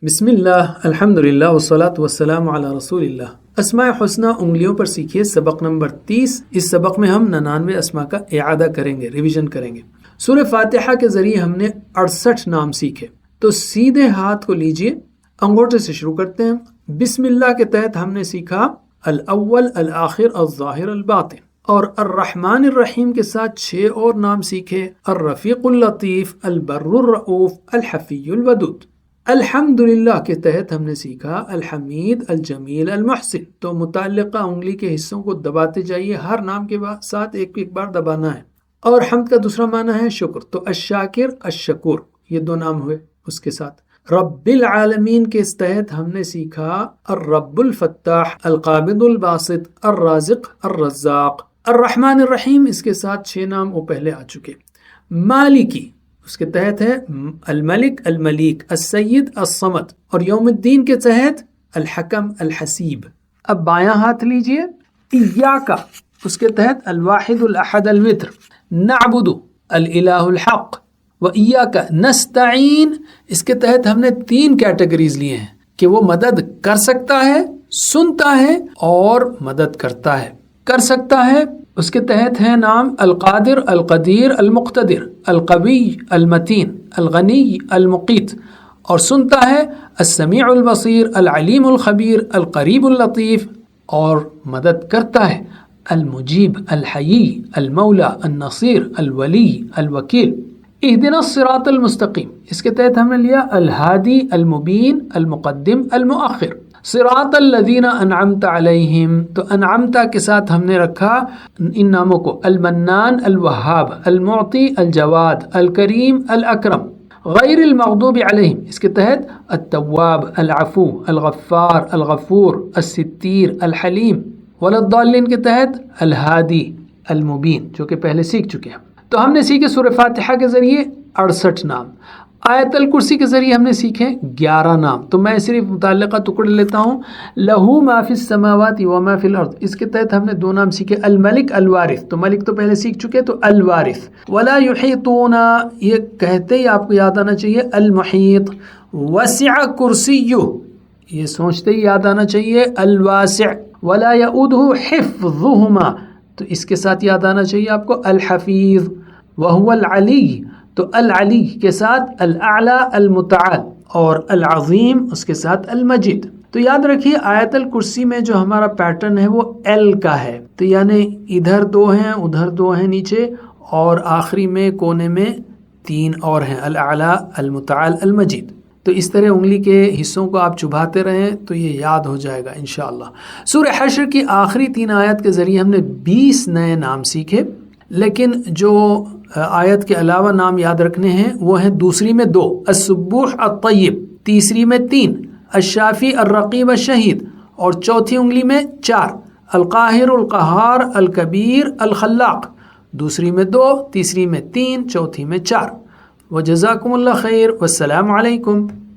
بسم اللہ الحمدللہ والصلاة والسلام علی رسول اللہ۔ اسماء حسنہ انگلیوں پر سیکھیے سبق نمبر 30۔ اس سبق میں ہم 99 اسماء کا اعادہ کریں گے، ریویژن کریں گے۔ سورہ فاتحہ کے ذریعے ہم نے 68 نام سیکھے، تو سیدھے ہاتھ کو لیجئے، انگوٹھے سے شروع کرتے ہیں۔ بسم اللہ کے تحت ہم نے سیکھا الاول، الآخر، الظاہر، الباطن، اور الرحمن الرحیم کے ساتھ 6 اور نام سیکھے، الرفیق اللطیف، البر الرؤوف، الحفی الودود۔ الحمدللہ کے تحت ہم نے سیکھا الحمید، الجمیل، المحسن۔ تو متعلقہ انگلی کے حصوں کو دباتے جائیے، ہر نام کے ساتھ ایک بار دبانا ہے۔ اور حمد کا دوسرا معنی ہے شکر، تو الشاکر، الشکور، یہ 2 نام ہوئے اس کے ساتھ۔ رب العالمین کے تحت ہم نے سیکھا الرب الفتاح، القابض الباسط، الرازق، الرزاق۔ الرحمن الرحیم، اس کے ساتھ 6 نام وہ پہلے آ چکے۔ مالکی، اس کے تحت ہے الملک، الملیک، السید، الصمد، اور یوم الدین کے تحت الحکم، الحسیب۔ اب بایاں ہاتھ لیجئے، ایاک، اس کے تحت الواحد الاحد الوتر، نعبد، الالہ الحق، و ایاک نستعین، اس کے تحت ہم نے 3 کیٹیگریز لیے ہیں کہ وہ مدد کر سکتا ہے، سنتا ہے اور مدد کرتا ہے۔ کر سکتا ہے اس کے تحت ہے نام القادر، القدیر، المقتدر، القوی، المتین، الغنی، المقیت، اور سنتا ہے السمیع البصیر، العلیم الخبیر، القریب اللطیف، اور مدد کرتا ہے المجیب، الحیی، المولا، النصیر، الولی، الوکیل۔ اہدنا الصراط المستقیم، اس کے تحت ہم نے لیا الہادی، المبین، المقدم، المؤخر۔ صراط الذین انعمت علیہم، تو انعمت کے ساتھ ہم نے رکھا ان ناموں کو المنان، الوہاب، المعطی، الجواد، الکریم، الاکرم۔ غیر المغضوب علیہم، اس کے تحت التواب، العفو، الغفار، الغفور، الستیر، الحلیم۔ ولا الضالین کے تحت الہادی، المبین، جو کہ پہلے سیکھ چکے ہیں۔ تو ہم نے سیکھے سورہ فاتحہ کے ذریعے 68 نام، آیت الکرسی کے ذریعے ہم نے سیکھے 11 نام۔ تو میں صرف متعلقہ ٹکڑے لیتا ہوں۔ لہو ما فی السماوات و ما فی الارض، اس کے تحت ہم نے 2 نام سیکھے، الملک، الوارث، تو ملک تو پہلے سیکھ چکے، تو الوارث۔ ولا یحیطون، یہ کہتے ہی آپ کو یاد آنا چاہیے المحیط۔ وسع کرسیہ، یہ سوچتے ہی یاد آنا چاہیے الواسع۔ ولا یؤودہ حفظہما، تو اس کے ساتھ یاد آنا چاہیے آپ کو الحفیظ۔ وہو العلی، تو العلی کے ساتھ الاعلی، المتعال، اور العظیم اس کے ساتھ المجید۔ تو یاد رکھیے آیت الکرسی میں جو ہمارا پیٹرن ہے وہ ایل کا ہے، تو یعنی ادھر 2 ہیں، ادھر 2 ہیں نیچے، اور آخری میں کونے میں 3 اور ہیں، الاعلی، المتعال، المجید۔ تو اس طرح انگلی کے حصوں کو آپ چبھاتے رہیں تو یہ یاد ہو جائے گا انشاءاللہ۔ سورہ حشر کی آخری 3 آیت کے ذریعے ہم نے 20 نئے نام سیکھے، لیکن جو آیت کے علاوہ نام یاد رکھنے ہیں وہ ہیں دوسری میں 2، السبوح، الطیب، تیسری میں 3، الشافی، الرقیب، الشہید، اور چوتھی انگلی میں 4، القاہر، القہار، الکبیر، الخلاق، دوسری میں 2، تیسری میں 3، چوتھی میں 4۔ وجزاکم اللہ خیر، والسلام علیکم۔